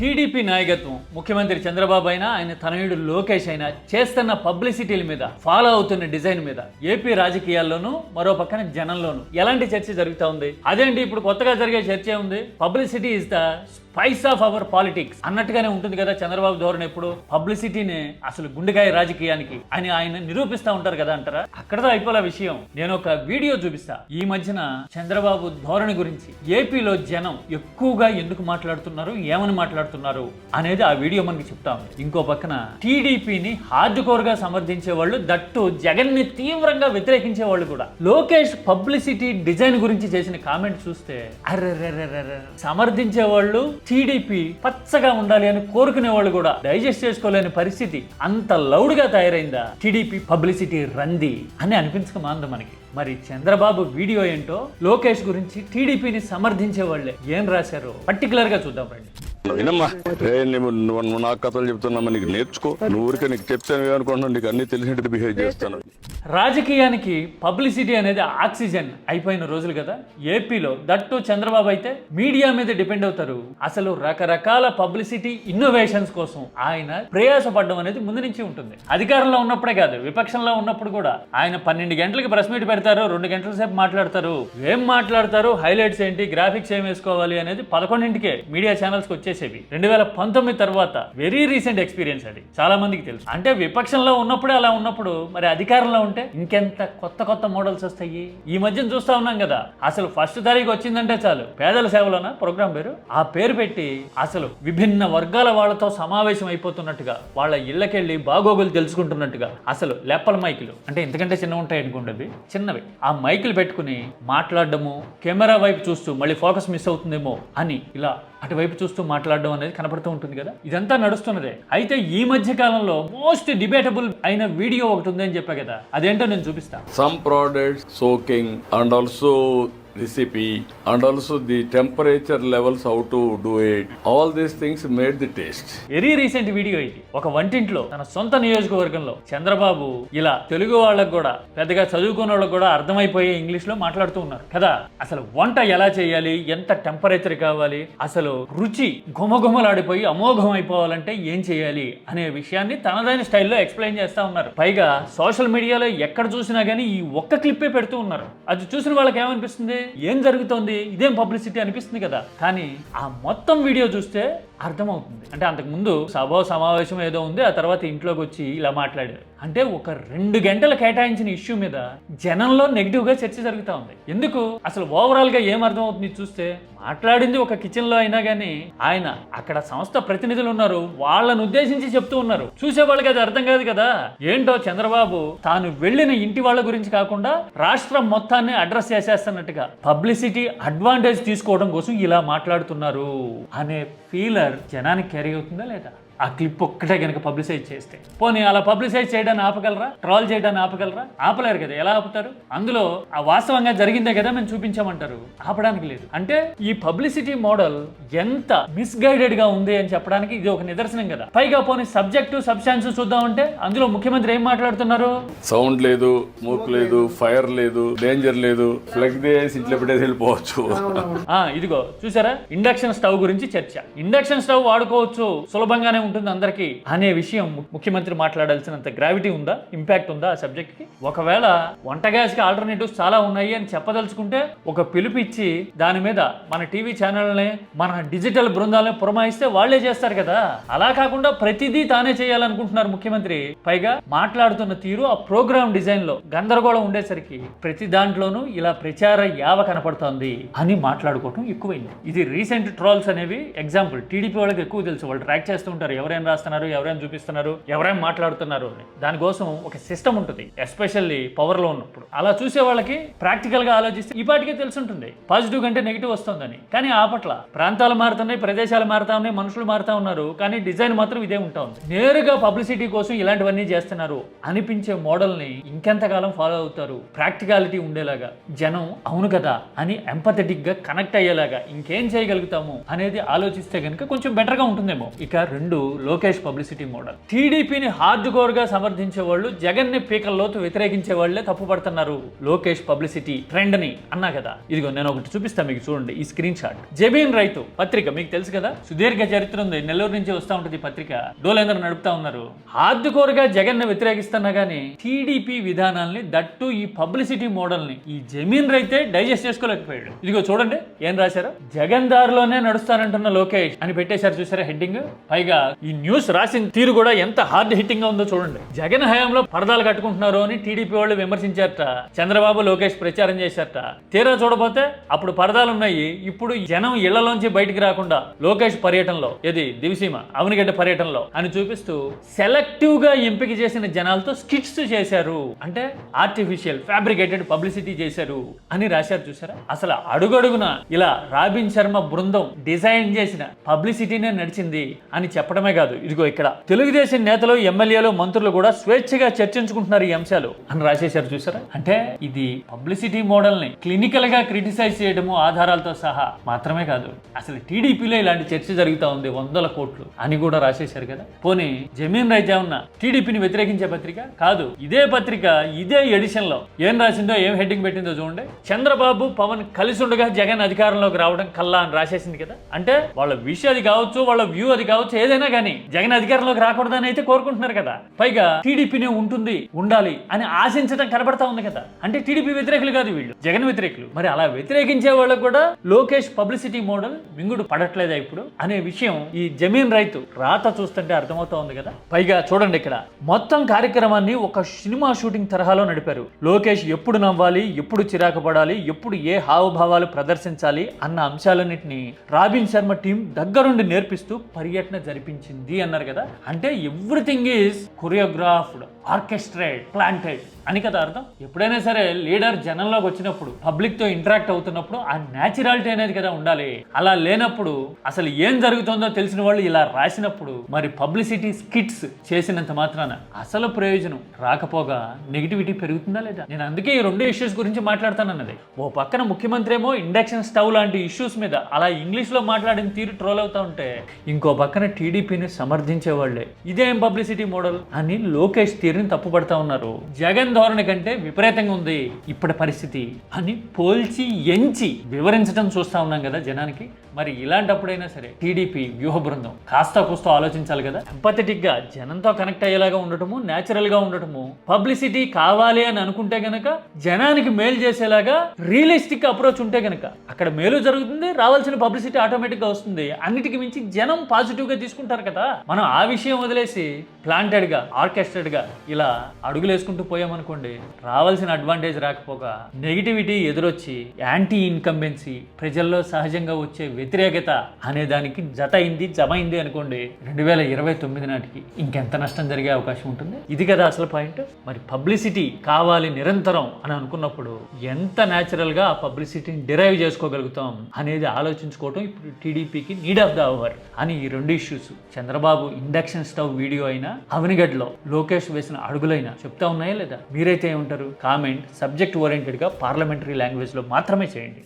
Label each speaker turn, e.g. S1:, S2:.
S1: TDP నాయకత్వం ముఖ్యమంత్రి చంద్రబాబు అయినా ఆయన తనయుడు లోకేష్ అయినా చేస్తున్న పబ్లిసిటీల మీద ఫాలో అవుతున్న డిజైన్ మీద ఏపీ రాజకీయాల్లోనూ మరో పక్కన జనంలోనూ ఎలాంటి చర్చ జరుగుతూ ఉంది? అదేంటి ఇప్పుడు కొత్తగా జరిగే చర్చ ఉంది, publicity is the spice of our politics అన్నట్టుగానే ఉంటుంది కదా చంద్రబాబు ధోరణి. ఎప్పుడు పబ్లిసిటీనే అసలు గుండెకాయ రాజకీయానికి అని ఆయన నిరూపిస్తూ ఉంటారు కదా అంటారా? అక్కడతో అయిపోలే విషయం. నేను ఒక వీడియో చూపిస్తా. ఈ మధ్యన చంద్రబాబు ధోరణి గురించి ఏపీలో జనం ఎక్కువగా ఎందుకు మాట్లాడుతున్నారు, ఏమని మాట్లాడుతున్నారు అనేది ఆ వీడియో మనకి చెప్తాం. ఇంకో పక్కన టీడీపీని హార్డ్ కోర్ గా సమర్థించే వాళ్ళు, దట్టు జగన్ ని తీవ్రంగా వ్యతిరేకించే వాళ్ళు కూడా. లోకేష్ పబ్లిసిటీ డిజైన్ గురించి చేసిన కామెంట్ చూస్తే అర్రెర్రెర్రెర్రె సమర్థించే వాళ్ళు, టీడీపీ పచ్చగా ఉండాలి అని కోరుకునే వాళ్ళు కూడా డైజెస్ట్ చేసుకోలేని పరిస్థితి. అంత లౌడ్ గా తయారైందా టీడీపీ పబ్లిసిటీ రంది అని అనిపించకమాంది మనకి. మరి చంద్రబాబు వీడియో ఏంటో, లోకేష్ గురించి టీడీపీని సమర్థించే వాళ్ళే ఏం రాశారో పర్టికులర్ గా చూద్దాం రండి.
S2: వినమ్మా, నువ్వు నా కథలు చెప్తున్నామా, నీకు నేర్చుకో. నువ్వు ఊరికే నీకు చెప్తాను అనుకుంటున్నావు, నీకు అన్ని తెలిసినట్టు బిహేవ్ చేస్తాను.
S1: రాజకీయానికి పబ్లిసిటీ అనేది ఆక్సిజన్ అయిపోయిన రోజులు కదా ఏపీలో. దట్టు చంద్రబాబు అయితే మీడియా మీద డిపెండ్ అవుతారు. అసలు రకరకాల పబ్లిసిటీ ఇన్నోవేషన్స్ కోసం ఆయన ప్రయాసపడడం అనేది ముందు నుంచి ఉంటుంది. అధికారంలో ఉన్నప్పుడే కాదు, విపక్షంలో ఉన్నప్పుడు కూడా ఆయన 12 గంటలకి ప్రెస్ మీట్ పెడతారు, 2 గంటల సేపు మాట్లాడతారు. ఏం మాట్లాడతారు, హైలైట్స్ ఏంటి, గ్రాఫిక్స్ ఏం వేసుకోవాలి అనేది 11ంటికే మీడియా ఛానల్స్కి వచ్చేసేవి. 2019 తర్వాత వెరీ రీసెంట్ ఎక్స్పీరియన్స్ అది చాలా మందికి తెలుసు. అంటే విపక్షంలో ఉన్నప్పుడే అలా ఉన్నప్పుడు మరి అధికారంలో ఉంటే ఇంకెంత కొత్త కొత్త మోడల్స్ వస్తాయి. ఈ మధ్యన చూస్తా ఉన్నాం కదా, అసలు ఫస్ట్ తారీఖు వచ్చిందంటే చాలు పేదల సేవలోన ప్రోగ్రాం పేరు, ఆ పేరు పెట్టి అసలు విభిన్న వర్గాల వాళ్ళతో సమావేశం అయిపోతున్నట్టుగా, వాళ్ళ ఇళ్ళకెళ్ళి బాగోగులు తెలుసుకుంటున్నట్టుగా, అసలు లెప్పల మైకులు అంటే ఇంతకంటే చిన్న ఉంటాయి అనుకుంటుంది, చిన్నవి ఆ మైకులు పెట్టుకుని మాట్లాడడము, కెమెరా వైపు చూస్తూ మళ్ళీ ఫోకస్ మిస్ అవుతుందేమో అని ఇలా అటువైపు చూస్తూ మాట్లాడడం అనేది కనపడుతూ ఉంటుంది కదా. ఇదంతా నడుస్తున్నదే. అయితే ఈ మధ్య కాలంలో మోస్ట్ డిబేటబుల్ అయిన వీడియో ఒకటి ఉందని చెప్పా కదా, అదేంటో నేను చూపిస్తా.
S2: Some products soaking and also recipe and also the temperature levels, how to do it, all these things made the taste.
S1: Very recent video ఇది. ఒక వంటింట్లో తన సొంత నియోజకవర్గంలో చంద్రబాబు ఇలా తెలుగు వాళ్ళకు కూడా, పెద్దగా చదువుకున్న వాళ్ళకు కూడా అర్థమైపోయే ఇంగ్లీష్ లో మాట్లాడుతూ ఉన్నారు కదా. అసలు వంట ఎలా చేయాలి, ఎంత టెంపరేచర్ కావాలి, అసలు రుచి గుమగుమలాడిపోయి అమోఘం అయిపోవాలంటే ఏం చేయాలి అనే విషయాన్ని తనదైన స్టైల్లో ఎక్స్ప్లెయిన్ చేస్తా ఉన్నారు. పైగా సోషల్ మీడియాలో ఎక్కడ చూసినా గానీ ఈ ఒక్క క్లిప్పే పెడుతూ ఉన్నారు. అది చూసిన వాళ్ళకి ఏమనిపిస్తుంది, ఏం జరుగుతోంది, ఇదేం పబ్లిసిటీ అనిపిస్తుంది కదా. కానీ ఆ మొత్తం వీడియో చూస్తే అర్థమవుతుంది. అంటే అంతకు ముందు సభ సమావేశం ఏదో ఉంది, ఆ తర్వాత ఇంట్లోకి వచ్చి ఇలా మాట్లాడారు. అంటే ఒక 2 గంటలు కేటాయించిన ఇష్యూ మీద జనంలో నెగిటివ్ గా చర్చ జరుగుతూ ఉంది. ఎందుకు, అసలు ఓవరాల్ గా ఏం అర్థమవుతుంది చూస్తే, మాట్లాడింది ఒక కిచెన్ లో అయినా కానీ ఆయన అక్కడ సంస్థ ప్రతినిధులు ఉన్నారు, వాళ్ళను ఉద్దేశించి చెప్తూ ఉన్నారు. చూసే వాళ్ళకి అది అర్థం కాదు కదా. ఏంటో చంద్రబాబు తాను వెళ్ళిన ఇంటి వాళ్ళ గురించి కాకుండా రాష్ట్రం మొత్తాన్ని అడ్రస్ చేసేస్తున్నట్టుగా పబ్లిసిటీ అడ్వాంటేజ్ తీసుకోవడం కోసం ఇలా మాట్లాడుతున్నారు అనే ఫీలర్ జనానికి క్యారీ అవుతుందా లేదా? ఆ క్లిప్ ఒక్కటే కనుక పబ్లిసైజ్ చేస్తే, పోనీ అలా పబ్లిసైజ్ చేయడాన్ని ఆపగలరా, ట్రాల్ చేయడాన్ని ఆపగలరా? ఆపలేరు కదా. ఎలా ఆపుతారు? అందులో ఆ వాస్తవంగా జరిగిందే కదా మేము చూపించామంటారు, ఆపడానికి లేదు. అంటే ఈ పబ్లిసిటీ మోడల్ ఎంత మిస్గైడెడ్ గా ఉంది అని చెప్పడానికి ఇది ఒక నిదర్శనం కదా. పైగా పోనీ సబ్జెక్టు సబ్స్టాన్స్ చూద్దామంటే అందులో ముఖ్యమంత్రి ఏం మాట్లాడుతున్నారు,
S2: సౌండ్ లేదు, స్మోక్ లేదు, ఫైర్ లేదు, డేంజర్ లేదు, ఫ్లగ్ దేసి ఇంట్లో పెట్టేసి వెళ్ళిపోవచ్చు.
S1: ఇదిగో చూసారా, ఇండక్షన్ స్టవ్ గురించి చర్చ. ఇండక్షన్ స్టవ్ వాడుకోవచ్చు, సులభంగానే ఉంటుంది అందరికీ అనే విషయం ముఖ్యమంత్రి మాట్లాడాల్సినంత గ్రావిటీ ఉందా, ఇంపాక్ట్ ఉందా ఆ సబ్జెక్ట్ కి? ఒకవేళ వంట గ్యాస్ కి ఆల్టర్నేటివ్స్ చాలా ఉన్నాయి అని చెప్పదలుచుకుంటే ఒక పిలుపు ఇచ్చి దాని మీద మన టీవీ ఛానల్ని, మన డిజిటల్ బృందాలని పురమాయిస్తే వాళ్లే చేస్తారు కదా. అలా కాకుండా ప్రతిదీ తానే చేయాలనుకుంటున్నారు ముఖ్యమంత్రి. పైగా మాట్లాడుతున్న తీరు, ఆ ప్రోగ్రామ్ డిజైన్ లో గందరగోళం ఉండేసరికి ప్రతి దాంట్లోనూ ఇలా ప్రచార యావ కనపడుతోంది అని మాట్లాడుకోవటం ఎక్కువైంది. ఇది రీసెంట్ ట్రోల్స్ అనేవి ఎగ్జాంపుల్. టీడీపీ వాళ్ళకి ఎక్కువ తెలుసు, వాళ్ళు ట్రాక్ చేస్తూ ఉంటారు ఎవరేం రాస్తున్నారు, ఎవరేం చూపిస్తున్నారు, ఎవరేం మాట్లాడుతున్నారు అని. దానికోసం ఒక సిస్టమ్ ఉంటుంది, ఎస్పెషల్లీ పవర్ లో ఉన్నప్పుడు. అలా చూసే వాళ్ళకి ప్రాక్టికల్ గా ఆలోచిస్తే ఈ పాటికే తెలుసుంటుంది పాజిటివ్ కంటే నెగిటివ్ వస్తుందని. కానీ ఆ పట్ల ప్రాంతాలు మారుతున్నాయి, ప్రదేశాలు మారుతా ఉన్నాయి, మనుషులు మారుతా ఉన్నారు, కానీ డిజైన్ మాత్రం ఇదే ఉంటా ఉంది. నేరుగా పబ్లిసిటీ కోసం ఇలాంటివన్నీ చేస్తున్నారు అనిపించే మోడల్ ని ఇంకెంతకాలం ఫాలో అవుతారు? ప్రాక్టికాలిటీ ఉండేలాగా, జనం అవును కదా అని ఎంపథెటిక్ గా కనెక్ట్ అయ్యేలాగా ఇంకేం చేయగలుగుతాము అనేది ఆలోచిస్తే కనుక కొంచెం బెటర్ గా ఉంటుందేమో. ఇక 2 లోకేష్ పబ్లిసిటీ మోడల్. టీడీపీని హార్డ్ కోర్ గా సమర్థించే వాళ్ళు జగన్ ని పీకల్లోతు వ్యతిరేకించే వాళ్లే తప్పుపడుతున్నారు లోకేష్ పబ్లిసిటీ ట్రెండ్ ని అన్నా కదా. ఇదిగో నేను ఒకటి చూపిస్తాను మీకు, చూడండి ఈ స్క్రీన్ షాట్. జమీన్ రైతు పత్రిక మీకు తెలుసు కదా, సుదీర్ఘ చరిత్ర ఉంది, నెల్లూరు నుంచి వస్తూ ఉంటుంది పత్రిక, డోలేందర్ నడుపుతా ఉన్నారు. హార్డ్ కోర్ గా జగన్ ని వ్యతిరేకిస్తున్నా గానీ టీడీపీ విధానాల్ని, దట్టు ఈ పబ్లిసిటీ మోడల్ ని ఈ జమీన్ రైతే డైజెస్ట్ చేసుకోలేకపోయాడు. ఇదిగో చూడండి ఏం రాశారు, జగన్ దారిలోనే నడుస్తానంటున్న లోకేష్ అని పెట్టేశారు. చూసారా హెడ్డింగ్? పైగా ఈ న్యూస్ రాసిన తీరు కూడా ఎంత హార్డ్ హిట్టింగ్ గా ఉందో చూడండి. జగన్ హయాంలో పరదాలు కట్టుకుంటున్నారు అని టీడీపీ వాళ్ళు విమర్శించారట, చంద్రబాబు లోకేష్ ప్రచారం చేశారట. తీరా చూడబోతే అప్పుడు పరదాలు ఉన్నాయి, ఇప్పుడు జనం ఇళ్లలోంచి బయటికి రాకుండా లోకేష్ పర్యటనలో, ఏది దివిసీమ అవనిగడ్డ పర్యటనలో అని చూపిస్తూ సెలెక్టివ్ గా ఎంపిక చేసిన జనాలతో స్కిట్స్ చేశారు, అంటే ఆర్టిఫిషియల్ ఫ్యాబ్రికేటెడ్ పబ్లిసిటీ చేశారు అని రాశారు. చూసారా? అసలు అడుగడుగున ఇలా రాబిన్ శర్మ బృందం డిజైన్ చేసిన పబ్లిసిటీనే నడిచింది అని చెప్పడమే కాదు, ఇదిగో ఇక్కడ తెలుగుదేశం నేతలు, ఎమ్మెల్యేలు, మంత్రులు కూడా స్వేచ్ఛగా చర్చించుకుంటున్నారు ఈ అంశాలు అని రాసేశారు. చూసారా? అంటే ఇది పబ్లిసిటీ మోడల్ ని క్లినికల్ గా క్రిటిసైజ్ చేయడము ఆధారాలతో సహా మాత్రమే కాదు, అసలు టీడీపీలో ఇలాంటి చర్చ జరుగుతా ఉంది, 100 కోట్లు అని కూడా రాసేశారు కదా. పోనీ జమీన్ రైతు ఏమన్నా టీడీపీని వ్యతిరేకించే పత్రిక కాదు. ఇదే పత్రిక ఇదే ఎడిషన్ లో ఏం రాసిందో, ఏం హెడ్డింగ్ పెట్టిందో చూడండి. చంద్రబాబు పవన్ కలిసి ఉండగా జగన్ అధికారంలోకి రావడం కల్లా అని రాసేసింది కదా. అంటే వాళ్ళ విషయం అది కావచ్చు, వాళ్ళ వ్యూ అది కావచ్చు, ఏదైనా కానీ జగన్ అధికారంలోకి రాకూడదని అయితే కోరుకుంటున్నారు కదా. పైగా టీడీపీనే ఉంటుంది, ఉండాలి అని ఆశించడం కనబడతా ఉంది కదా. అంటే టీడీపీ వ్యతిరేకులు కాదు వీళ్ళు, జగన్ వ్యతిరేకులు. మరి అలా వ్యతిరేకించే వాళ్ళకు కూడా లోకేష్ పబ్లిసిటీ మోడల్ మింగుడు పడట్లేదా ఇప్పుడు అనే విషయం ఈ జమీన్ రైతు రాత చూస్తుంటే అర్థమవుతా ఉంది కదా. పైగా చూడండి ఇక్కడ మొత్తం కార్యక్రమాన్ని ఒక సినిమా షూటింగ్ తరహాలో నడిపారు. లోకేష్ ఎప్పుడు నవ్వాలి, ఎప్పుడు చిరాకు పడాలి, ఎప్పుడు ఏ హావభావాలు ప్రదర్శించాలి అన్న అంశాలన్నింటినీ రాబిన్ శర్మ టీం దగ్గరుండి నేర్పిస్తూ పర్యటన జరిపించింది అన్నారు కదా. అంటే everything is choreographed, orchestrate, planted అని కదా అర్థం. ఎప్పుడైనా సరే లీడర్ జనంలోకి వచ్చినప్పుడు, పబ్లిక్ తో ఇంటరాక్ట్ అవుతున్నప్పుడు ఆ న్యాచురాలిటీ అనేది కదా ఉండాలి. అలా లేనప్పుడు అసలు ఏం జరుగుతుందో తెలిసిన వాళ్ళు ఇలా రాసినప్పుడు మరి పబ్లిసిటీ స్కిట్స్ చేసినంత మాత్రాన అసలు ప్రయోజనం రాకపోగా నెగిటివిటీ పెరుగుతుందా లేదా? నేను అందుకే ఈ 2 ఇష్యూస్ గురించి మాట్లాడతానన్నది. ఓ పక్కన ముఖ్యమంత్రి ఏమో ఇండక్షన్ స్టవ్ లాంటి ఇష్యూస్ మీద అలా ఇంగ్లీష్ లో మాట్లాడిన తీరు ట్రోల్ అవుతా ఉంటే, ఇంకో పక్కన టీడీపీని సమర్థించే వాళ్లే ఇదేం పబ్లిసిటీ మోడల్ అని లోకేష్ తీరుని తప్పుపడతా ఉన్నారు. జగన్ ధోరణి కంటే విపరీతంగా ఉంది ఇప్పటి పరిస్థితి అని పోల్చి ఎంచి వివరించడం చూస్తా ఉన్నాం కదా జనానికి. మరి ఇలాంటప్పుడైనా సరే టీడీపీ వ్యూహ బృందం కాస్త కూస్తో ఆలోచించాలి కదా. ఎంపథెటిక్ గా జనంతో కనెక్ట్ అయ్యేలాగా ఉండటము, న్యాచురల్ గా ఉండటము, పబ్లిసిటీ కావాలి అని అనుకుంటే గనక జనానికి మేలు చేసేలాగా రియలిస్టిక్ అప్రోచ్ ఉంటే గనక అక్కడ మేలు జరుగుతుంది, రావాల్సిన పబ్లిసిటీ ఆటోమేటిక్ గా వస్తుంది. అన్నిటికి మించి జనం పాజిటివ్ గా తీసుకుంటారు కదా. మనం ఆ విషయం వదిలేసి ప్లాంటెడ్ గా, ఆర్కెస్ట్రేట్ గా ఇలా అడుగులు వేసుకుంటూ పోయామనుకోండి, రావాల్సిన అడ్వాంటేజ్ రాకపోగా నెగిటివిటీ ఎదురొచ్చి యాంటీ ఇన్కంబెన్సీ, ప్రజల్లో సహజంగా వచ్చే వ్యతిరేకత అనే దానికి జమైంది అనుకోండి, 2029 నాటికి ఇంకెంత నష్టం జరిగే అవకాశం ఉంటుంది. ఇది కదా అసలు పాయింట్. మరి పబ్లిసిటీ కావాలి నిరంతరం అని అనుకున్నప్పుడు ఎంత న్యాచురల్ గా ఆ పబ్లిసిటీని డిరైవ్ చేసుకోగలుగుతాం అనేది ఆలోచించుకోవటం ఇప్పుడు టీడీపీకి నీడ్ ఆఫ్ ద అవర్ అని ఈ 2 issues, Chandrababu induction stove video అయినా, అవనిగడ్లో లోకేష్ వేసిన అడుగులైనా చెప్తా ఉన్నాయా లేదా? మీరైతే ఏమంటారు? కామెంట్ సబ్జెక్ట్ ఓరియంటెడ్ గా పార్లమెంటరీ లాంగ్వేజ్ లో మాత్రమే చేయండి.